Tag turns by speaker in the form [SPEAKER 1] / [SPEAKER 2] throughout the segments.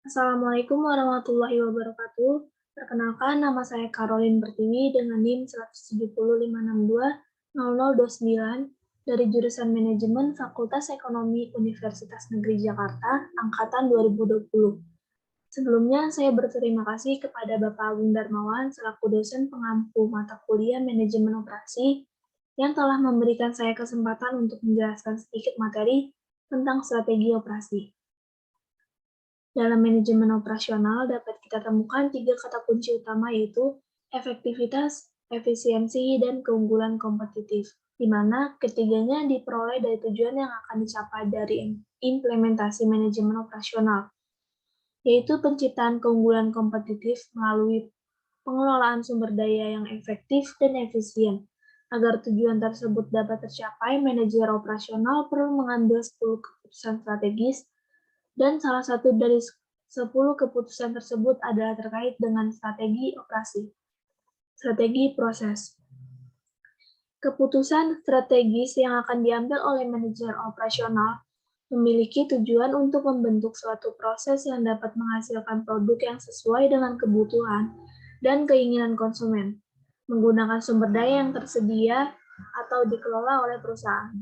[SPEAKER 1] Assalamualaikum warahmatullahi wabarakatuh. Perkenalkan, nama saya Caroline Pertiwi dengan NIM 17056200029 dari jurusan Manajemen Fakultas Ekonomi Universitas Negeri Jakarta, Angkatan 2020. Sebelumnya, saya berterima kasih kepada Bapak Agung Darmawan selaku dosen pengampu mata kuliah Manajemen Operasi yang telah memberikan saya kesempatan untuk menjelaskan sedikit materi tentang strategi operasi. Dalam manajemen operasional dapat kita temukan 3 kata kunci utama yaitu efektivitas, efisiensi, dan keunggulan kompetitif, di mana ketiganya diperoleh dari tujuan yang akan dicapai dari implementasi manajemen operasional, yaitu penciptaan keunggulan kompetitif melalui pengelolaan sumber daya yang efektif dan efisien. Agar tujuan tersebut dapat tercapai, manajer operasional perlu mengambil 10 keputusan strategis dan salah satu dari 10 keputusan tersebut adalah terkait dengan strategi operasi. Strategi proses. Keputusan strategis yang akan diambil oleh manajer operasional memiliki tujuan untuk membentuk suatu proses yang dapat menghasilkan produk yang sesuai dengan kebutuhan dan keinginan konsumen, menggunakan sumber daya yang tersedia atau dikelola oleh perusahaan.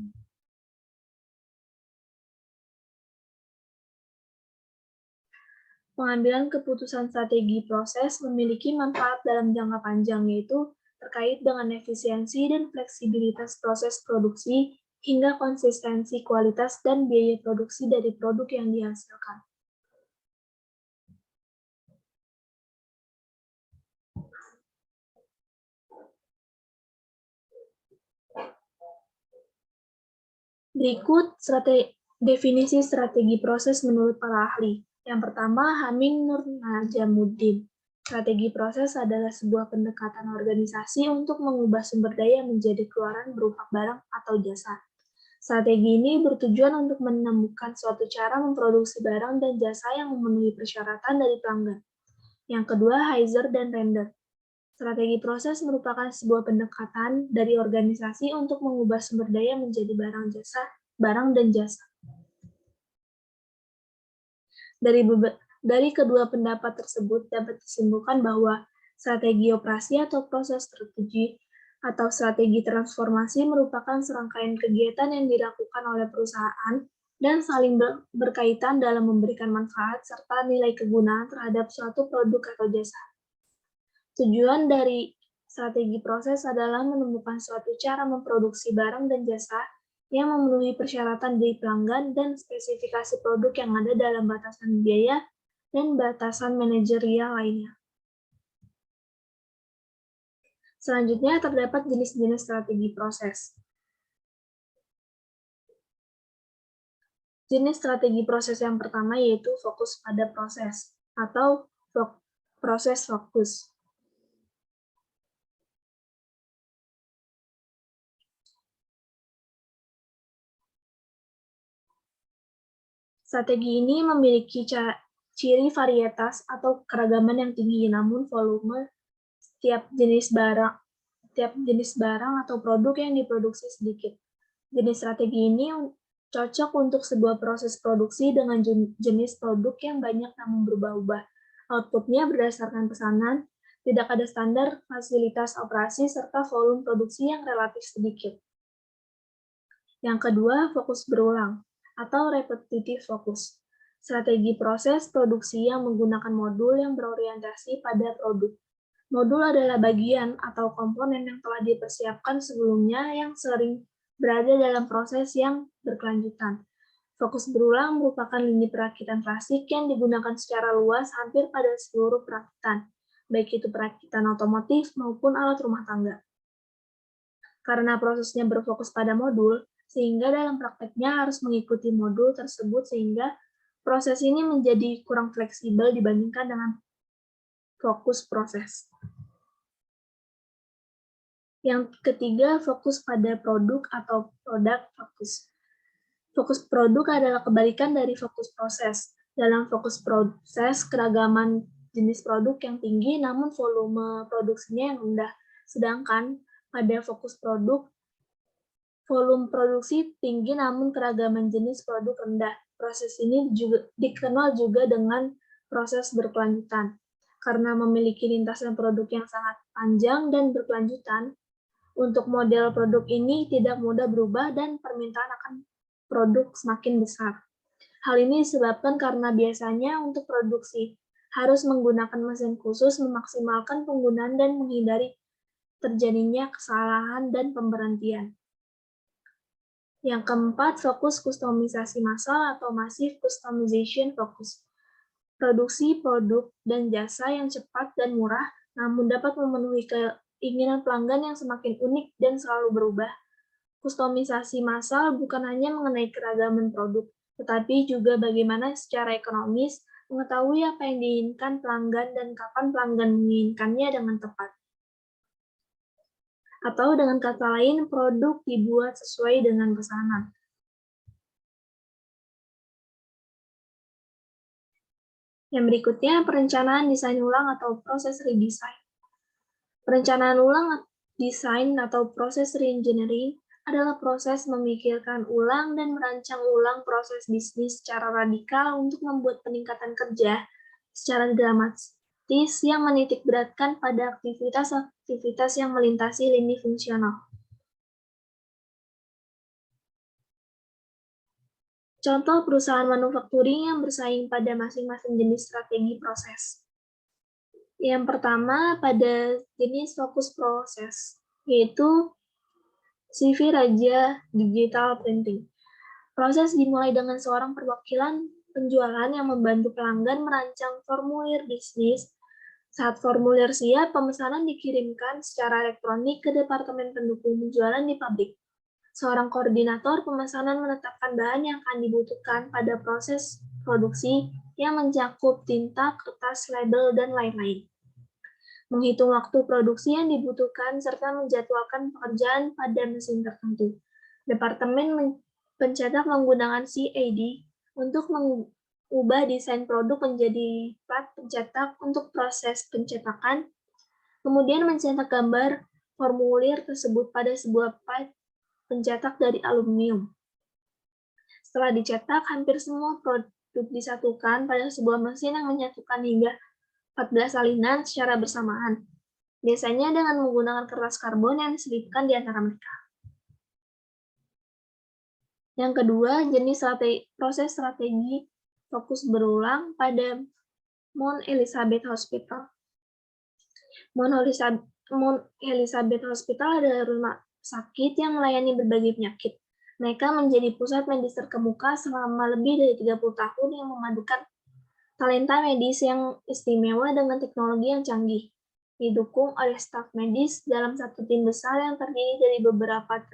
[SPEAKER 1] Pengambilan keputusan strategi proses memiliki manfaat dalam jangka panjang, yaitu terkait dengan efisiensi dan fleksibilitas proses produksi hingga konsistensi kualitas dan biaya produksi dari produk yang dihasilkan. Berikut definisi strategi proses menurut para ahli. Yang pertama, Haming Nur Najamuddin. Strategi proses adalah sebuah pendekatan organisasi untuk mengubah sumber daya menjadi keluaran berupa barang atau jasa. Strategi ini bertujuan untuk menemukan suatu cara memproduksi barang dan jasa yang memenuhi persyaratan dari pelanggan. Yang kedua, Heiser dan Render. Strategi proses merupakan sebuah pendekatan dari organisasi untuk mengubah sumber daya menjadi barang dan jasa. Dari kedua pendapat tersebut dapat disimpulkan bahwa strategi operasi atau proses strategi atau strategi transformasi merupakan serangkaian kegiatan yang dilakukan oleh perusahaan dan saling berkaitan dalam memberikan manfaat serta nilai kegunaan terhadap suatu produk atau jasa. Tujuan dari strategi proses adalah menemukan suatu cara memproduksi barang dan jasa yang memenuhi persyaratan dari pelanggan dan spesifikasi produk yang ada dalam batasan biaya dan batasan manajerial lainnya. Selanjutnya terdapat jenis-jenis strategi proses. Jenis strategi proses yang pertama yaitu fokus pada proses atau proses fokus. Strategi ini memiliki ciri varietas atau keragaman yang tinggi, namun volume setiap jenis barang atau produk yang diproduksi sedikit. Jenis strategi ini cocok untuk sebuah proses produksi dengan jenis produk yang banyak namun berubah-ubah. Outputnya berdasarkan pesanan, tidak ada standar fasilitas operasi, serta volume produksi yang relatif sedikit. Yang kedua, fokus berulang atau repetitive focus. Strategi proses produksi yang menggunakan modul yang berorientasi pada produk. Modul adalah bagian atau komponen yang telah dipersiapkan sebelumnya yang sering berada dalam proses yang berkelanjutan. Fokus berulang merupakan lini perakitan klasik yang digunakan secara luas hampir pada seluruh perakitan, baik itu perakitan otomotif maupun alat rumah tangga. Karena prosesnya berfokus pada modul, sehingga dalam prakteknya harus mengikuti modul tersebut sehingga proses ini menjadi kurang fleksibel dibandingkan dengan fokus proses. Yang ketiga, fokus pada produk atau product focus. Fokus produk adalah kebalikan dari fokus proses. Dalam fokus proses, keragaman jenis produk yang tinggi namun volume produksinya yang rendah. Sedangkan pada fokus produk, volume produksi tinggi namun keragaman jenis produk rendah. Proses ini juga dikenal juga dengan proses berkelanjutan. Karena memiliki lintasan produk yang sangat panjang dan berkelanjutan, untuk model produk ini tidak mudah berubah dan permintaan akan produk semakin besar. Hal ini disebabkan karena biasanya untuk produksi harus menggunakan mesin khusus, memaksimalkan penggunaan dan menghindari terjadinya kesalahan dan pemberhentian. Yang keempat, fokus kustomisasi massal atau massive customization focus. Produksi produk dan jasa yang cepat dan murah, namun dapat memenuhi keinginan pelanggan yang semakin unik dan selalu berubah. Kustomisasi massal bukan hanya mengenai keragaman produk, tetapi juga bagaimana secara ekonomis mengetahui apa yang diinginkan pelanggan dan kapan pelanggan menginginkannya dengan tepat. Atau dengan kata lain, produk dibuat sesuai dengan pesanan. Yang berikutnya, perencanaan desain ulang atau proses redesign. Perencanaan ulang desain atau proses reengineering adalah proses memikirkan ulang dan merancang ulang proses bisnis secara radikal untuk membuat peningkatan kerja secara dramatis yang menitikberatkan pada aktivitas-aktivitas yang melintasi lini fungsional. Contoh perusahaan manufakturing yang bersaing pada masing-masing jenis strategi proses. Yang pertama pada jenis fokus proses, yaitu CV Raja Digital Printing. Proses dimulai dengan seorang perwakilan penjualan yang membantu pelanggan merancang formulir bisnis. Saat formulir siap, pemesanan dikirimkan secara elektronik ke departemen pendukung penjualan di pabrik. Seorang koordinator pemesanan menetapkan bahan yang akan dibutuhkan pada proses produksi yang mencakup tinta, kertas, label, dan lain-lain. Menghitung waktu produksi yang dibutuhkan serta menjadwalkan pekerjaan pada mesin tertentu. Departemen pencetak menggunakan CAD untuk mengubah desain produk menjadi plat pencetak untuk proses pencetakan, kemudian mencetak gambar formulir tersebut pada sebuah plat pencetak dari aluminium. Setelah dicetak, hampir semua produk disatukan pada sebuah mesin yang menyatukan hingga 14 salinan secara bersamaan, biasanya dengan menggunakan kertas karbon yang diselipkan di antara mereka. Yang kedua, jenis proses strategi fokus berulang pada Mount Elizabeth Hospital. Mount Elizabeth Hospital adalah rumah sakit yang melayani berbagai penyakit. Mereka menjadi pusat medis terkemuka selama lebih dari 30 tahun yang memadukan talenta medis yang istimewa dengan teknologi yang canggih, didukung oleh staf medis dalam satu tim besar yang terdiri dari beberapa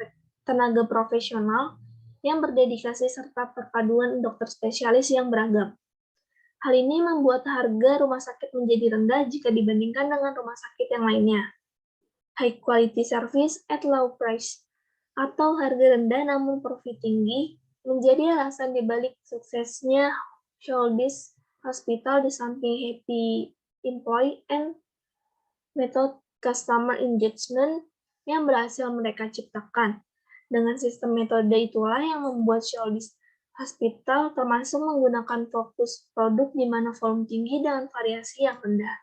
[SPEAKER 1] tenaga profesional yang berdedikasi serta perpaduan dokter spesialis yang beragam. Hal ini membuat harga rumah sakit menjadi rendah jika dibandingkan dengan rumah sakit yang lainnya. High quality service at low price, atau harga rendah namun profit tinggi, menjadi alasan dibalik suksesnya Shouldice Hospital di samping happy employee and method customer engagement yang berhasil mereka ciptakan. Dengan sistem metode itulah yang membuat Shouldice Hospital termasuk menggunakan fokus produk di mana volume tinggi dengan variasi yang rendah.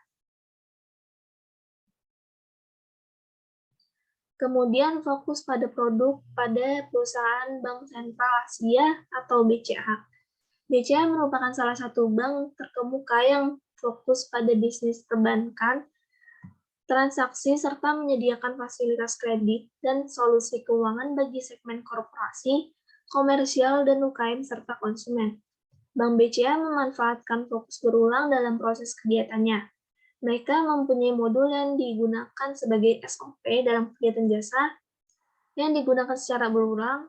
[SPEAKER 1] Kemudian fokus pada produk pada perusahaan Bank Sentral Asia atau BCA. BCA merupakan salah satu bank terkemuka yang fokus pada bisnis perbankan, transaksi, serta menyediakan fasilitas kredit dan solusi keuangan bagi segmen korporasi, komersial, dan UKM serta konsumen. Bank BCA memanfaatkan fokus berulang dalam proses kegiatannya. Mereka mempunyai modul yang digunakan sebagai SOP dalam kegiatan jasa yang digunakan secara berulang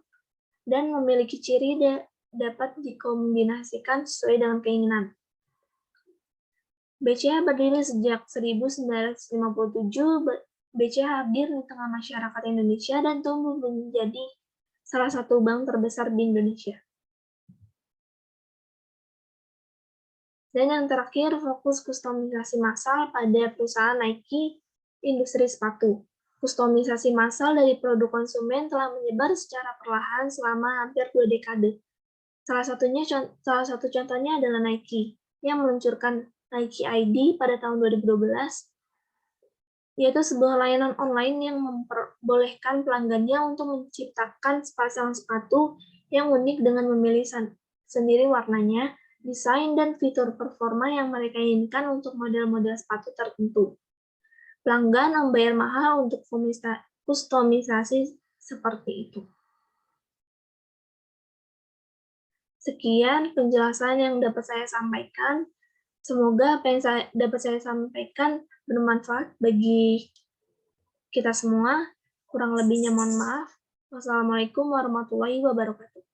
[SPEAKER 1] dan memiliki ciri dapat dikombinasikan sesuai dengan keinginan. BCA berdiri sejak 1957. BCA hadir di tengah masyarakat Indonesia dan tumbuh menjadi salah satu bank terbesar di Indonesia. Dan yang terakhir, fokus kustomisasi massal pada perusahaan Nike industri sepatu. Kustomisasi massal dari produk konsumen telah menyebar secara perlahan selama hampir 2 dekade. Salah satu contohnya adalah Nike, yang meluncurkan Nike ID pada tahun 2012, yaitu sebuah layanan online yang memperbolehkan pelanggannya untuk menciptakan sepasang sepatu yang unik dengan memilih sendiri warnanya, desain, dan fitur performa yang mereka inginkan untuk model-model sepatu tertentu. Pelanggan membayar mahal untuk kustomisasi seperti itu. Sekian penjelasan yang dapat saya sampaikan. Semoga apa yang dapat saya sampaikan bermanfaat bagi kita semua. Kurang lebihnya mohon maaf. Wassalamualaikum warahmatullahi wabarakatuh.